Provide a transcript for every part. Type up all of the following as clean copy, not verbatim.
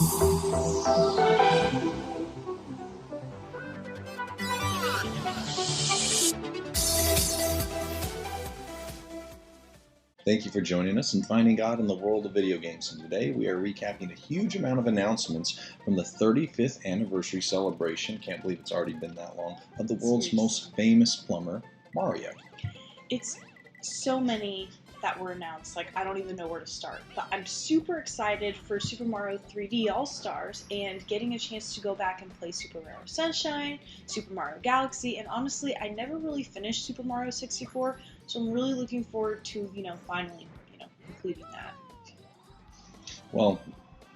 Thank you for joining us in Finding God in the World of Video Games. And today we are recapping a huge amount of announcements from the 35th anniversary celebration, can't believe it's already been that long, of the world's most famous plumber, Mario. It's so many that were announced, like I don't even know where to start. But I'm super excited for Super Mario 3D All-Stars and getting a chance to go back and play Super Mario Sunshine, Super Mario Galaxy, and honestly, I never really finished Super Mario 64, so I'm really looking forward to, finally, completing that. Well,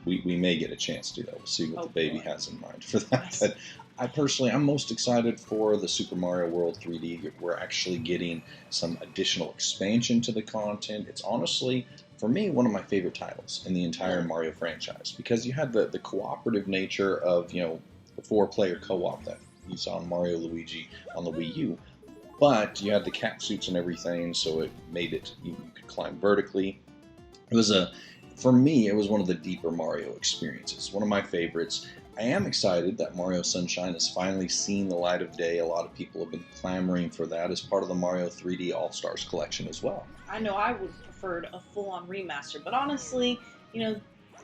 we may get a chance to, though. We'll see what the baby has in mind for that. But I'm most excited for the Super Mario World 3D. We're actually getting some additional expansion to the content. It's honestly, for me, one of my favorite titles in the entire Mario franchise, because you had the cooperative nature of, the 4-player co-op that you saw in Mario Luigi on the Wii U. But you had the cat suits and everything, so it made it, you could climb vertically. For me, it was one of the deeper Mario experiences, one of my favorites. I am excited that Mario Sunshine has finally seen the light of day. A lot of people have been clamoring for that as part of the Mario 3D All-Stars collection as well. I know I would have preferred a full-on remaster, but honestly,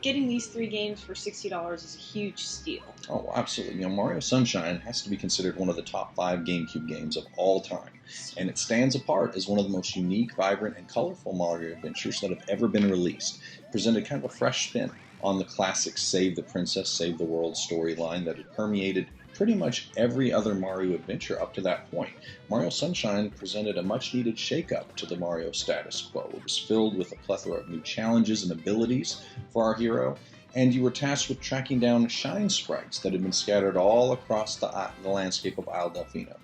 getting these 3 games for $60 is a huge steal. Oh, absolutely. Mario Sunshine has to be considered one of the top 5 GameCube games of all time. And it stands apart as one of the most unique, vibrant, and colorful Mario adventures that have ever been released. It presented kind of a fresh spin on the classic Save the Princess, Save the World storyline that had permeated pretty much every other Mario adventure up to that point. Mario Sunshine presented a much-needed shake-up to the Mario status quo. It was filled with a plethora of new challenges and abilities for our hero, and you were tasked with tracking down shine sprites that had been scattered all across the landscape of Isle Delfino.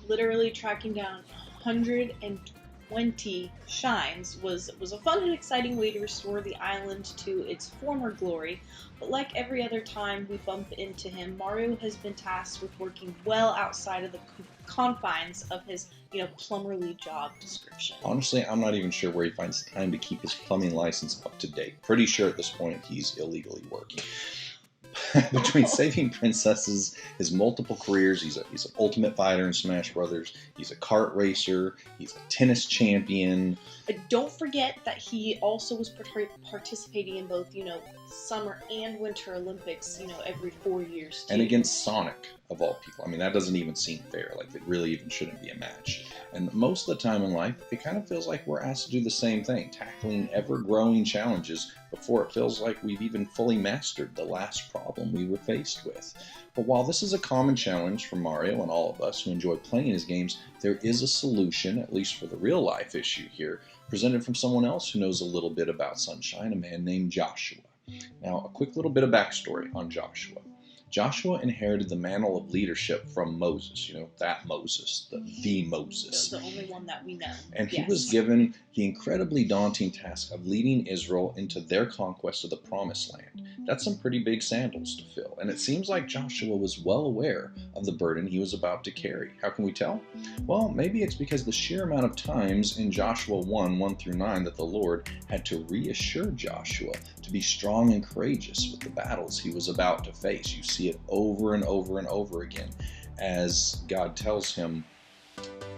Literally tracking down 120 shines was a fun and exciting way to restore the island to its former glory, but like every other time we bump into him, Mario has been tasked with working well outside of the confines of his, plumberly job description. Honestly, I'm not even sure where he finds the time to keep his plumbing license up to date. Pretty sure at this point he's illegally working. Between saving princesses, his multiple careers, he's an ultimate fighter in Smash Brothers, he's a kart racer, he's a tennis champion. Don't forget that he also was participating in both, Summer and Winter Olympics, every 4 years too. And against Sonic, of all people. That doesn't even seem fair. It really even shouldn't be a match. And most of the time in life, it kind of feels like we're asked to do the same thing, tackling ever-growing challenges before it feels like we've even fully mastered the last problem we were faced with. But while this is a common challenge for Mario and all of us who enjoy playing his games, there is a solution, at least for the real-life issue here, presented from someone else who knows a little bit about Sunshine, a man named Joshua. Now, a quick little bit of backstory on Joshua. Joshua inherited the mantle of leadership from Moses, that Moses, the Moses. The only one that we know. And he was given the incredibly daunting task of leading Israel into their conquest of the Promised Land. That's some pretty big sandals to fill, and it seems like Joshua was well aware of the burden he was about to carry. How can we tell? Well, maybe it's because the sheer amount of times in Joshua 1:1-9 that the Lord had to reassure Joshua to be strong and courageous with the battles he was about to face. You see it over and over and over again as God tells him,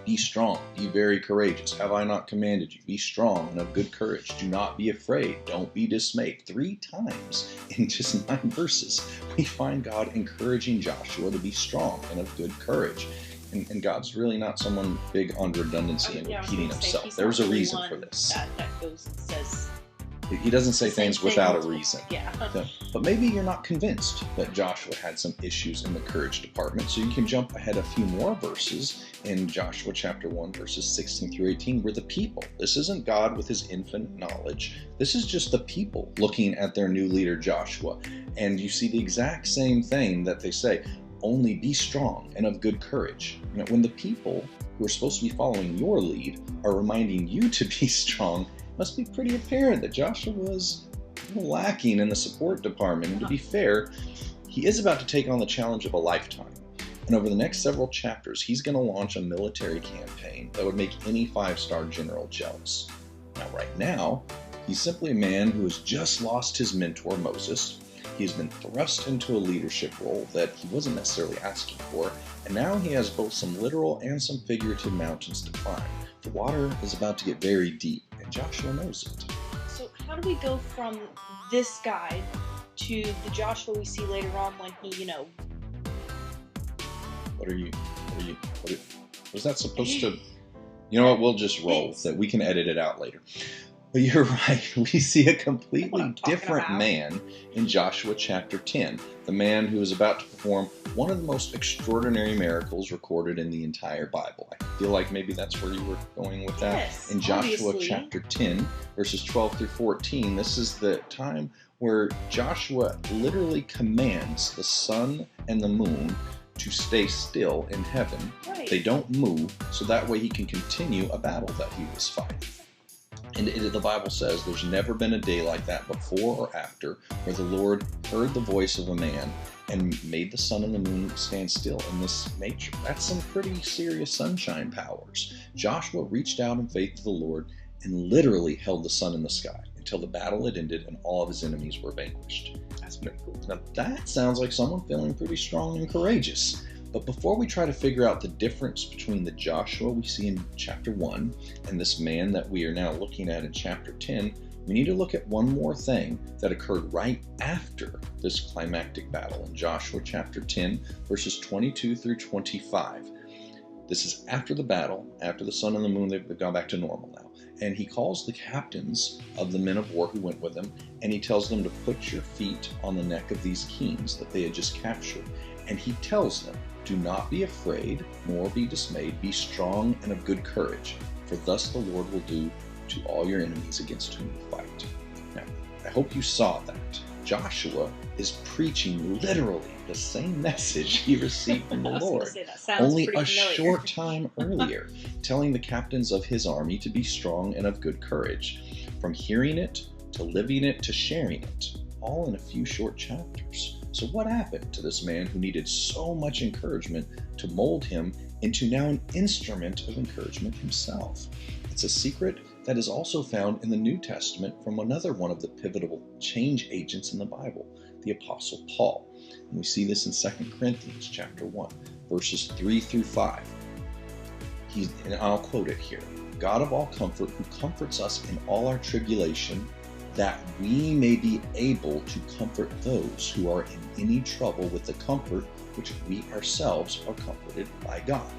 be strong, be very courageous. Have I not commanded you? Be strong and of good courage. Do not be afraid. Don't be dismayed. 3 times in just 9 verses, we find God encouraging Joshua to be strong and of good courage. And God's really not someone big on redundancy and repeating himself. There's a reason for this. That goes and says He doesn't say things without a reason. Yeah. But maybe you're not convinced that Joshua had some issues in the courage department, so you can jump ahead a few more verses in Joshua chapter 1, verses 16-18, where the people, this isn't God with his infinite knowledge, this is just the people looking at their new leader Joshua, and you see the exact same thing that they say, only be strong and of good courage. When the people who are supposed to be following your lead are reminding you to be strong, it must be pretty apparent that Joshua was lacking in the support department. And to be fair, he is about to take on the challenge of a lifetime. And over the next several chapters, he's going to launch a military campaign that would make any 5-star general jealous. Now, right now, he's simply a man who has just lost his mentor, Moses. He he's been thrust into a leadership role that he wasn't necessarily asking for, and now he has both some literal and some figurative mountains to climb. The water is about to get very deep, and Joshua knows it. So how do we go from this guy to the Joshua we see later on when he, What is that supposed to... You know what, we'll just roll, that we can edit it out later. But you're right, we see a completely different man in Joshua chapter 10. The man who is about to perform one of the most extraordinary miracles recorded in the entire Bible. I feel like maybe that's where you were going with that. Yes, in Joshua obviously. chapter 10, verses 12 through 14, this is the time where Joshua literally commands the sun and the moon to stay still in heaven. Right. They don't move, so that way he can continue a battle that he was fighting. And the Bible says there's never been a day like that before or after where the Lord heard the voice of a man and made the sun and the moon stand still in this nature. That's some pretty serious sunshine powers. Joshua reached out in faith to the Lord and literally held the sun in the sky until the battle had ended and all of his enemies were vanquished. That's pretty cool. Now that sounds like someone feeling pretty strong and courageous. But before we try to figure out the difference between the Joshua we see in chapter 1 and this man that we are now looking at in chapter 10, we need to look at one more thing that occurred right after this climactic battle in Joshua chapter 10, verses 22 through 25. This is after the battle, after the sun and the moon, they've gone back to normal now. And he calls the captains of the men of war who went with him, and he tells them to put your feet on the neck of these kings that they had just captured. And he tells them, do not be afraid, nor be dismayed. Be strong and of good courage, for thus the Lord will do to all your enemies against whom you fight. Now, I hope you saw that. Joshua is preaching literally the same message he received from the Lord, only a short time earlier, telling the captains of his army to be strong and of good courage. From hearing it, to living it, to sharing it, all in a few short chapters. So what happened to this man who needed so much encouragement to mold him into now an instrument of encouragement himself? It's a secret that is also found in the New Testament from another one of the pivotal change agents in the Bible, the Apostle Paul. And we see this in 2 Corinthians chapter 1, verses 3 through 5. And I'll quote it here. God of all comfort, who comforts us in all our tribulation, that we may be able to comfort those who are in any trouble with the comfort which we ourselves are comforted by God.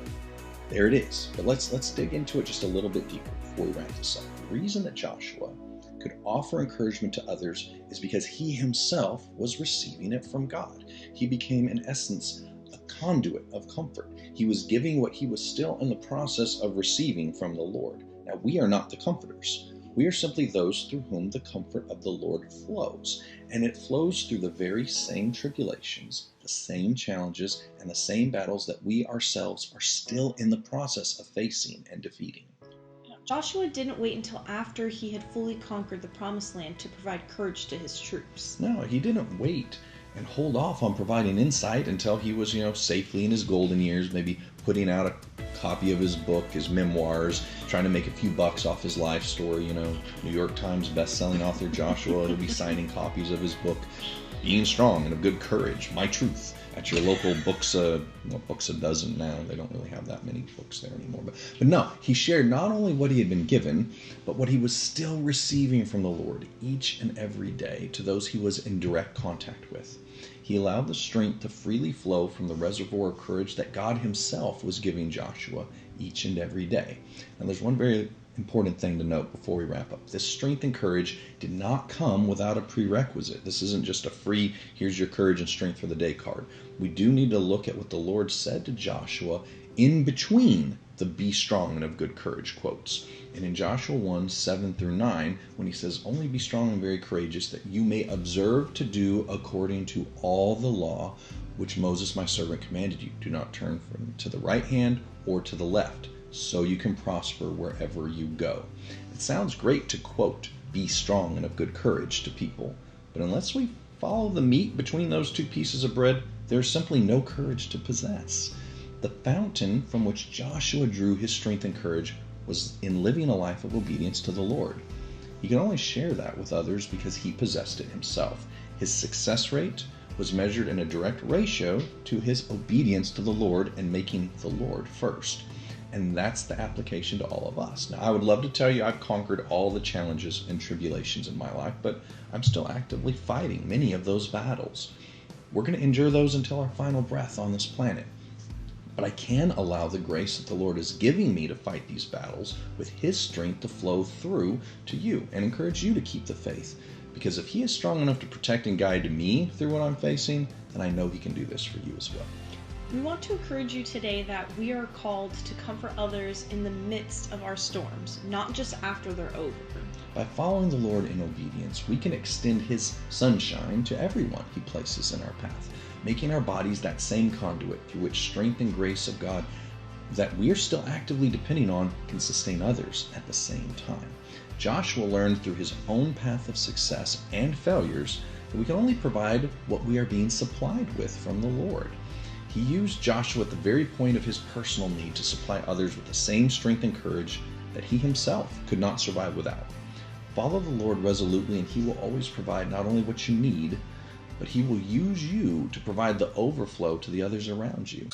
There it is. But let's dig into it just a little bit deeper before we wrap this up. The reason that Joshua could offer encouragement to others is because he himself was receiving it from God. He became, in essence, a conduit of comfort. He was giving what he was still in the process of receiving from the Lord. Now, we are not the comforters. We are simply those through whom the comfort of the Lord flows, and it flows through the very same tribulations, the same challenges, and the same battles that we ourselves are still in the process of facing and defeating. Joshua didn't wait until after he had fully conquered the Promised Land to provide courage to his troops. No, he didn't wait and hold off on providing insight until he was, safely in his golden years, maybe putting out a copy of his book, his memoirs, trying to make a few bucks off his life story. New York Times best-selling author Joshua will be signing copies of his book, Being Strong and of Good Courage, My Truth, at your local Books a Dozen now. They don't really have that many books there anymore. But no, he shared not only what he had been given, but what he was still receiving from the Lord each and every day to those he was in direct contact with. He allowed the strength to freely flow from the reservoir of courage that God himself was giving Joshua each and every day. And there's one very important thing to note before we wrap up. This strength and courage did not come without a prerequisite. This isn't just a free, here's your courage and strength for the day card. We do need to look at what the Lord said to Joshua in between the be strong and of good courage quotes. And in Joshua 1, 7 through 9, when he says, only be strong and very courageous, that you may observe to do according to all the law which Moses my servant commanded you. Do not turn from to the right hand or to the left, so you can prosper wherever you go. It sounds great to quote, be strong and of good courage to people, but unless we follow the meat between those two pieces of bread, there's simply no courage to possess. The fountain from which Joshua drew his strength and courage was in living a life of obedience to the Lord. He could only share that with others because he possessed it himself. His success rate was measured in a direct ratio to his obedience to the Lord and making the Lord first. And that's the application to all of us. Now, I would love to tell you I've conquered all the challenges and tribulations in my life, but I'm still actively fighting many of those battles. We're going to endure those until our final breath on this planet. But I can allow the grace that the Lord is giving me to fight these battles with His strength to flow through to you and encourage you to keep the faith. Because if He is strong enough to protect and guide me through what I'm facing, then I know He can do this for you as well. We want to encourage you today that we are called to comfort others in the midst of our storms, not just after they're over. By following the Lord in obedience, we can extend His sunshine to everyone He places in our path, making our bodies that same conduit through which strength and grace of God that we are still actively depending on can sustain others at the same time. Joshua learned through his own path of success and failures that we can only provide what we are being supplied with from the Lord. He used Joshua at the very point of his personal need to supply others with the same strength and courage that he himself could not survive without. Follow the Lord resolutely, and He will always provide not only what you need, but He will use you to provide the overflow to the others around you.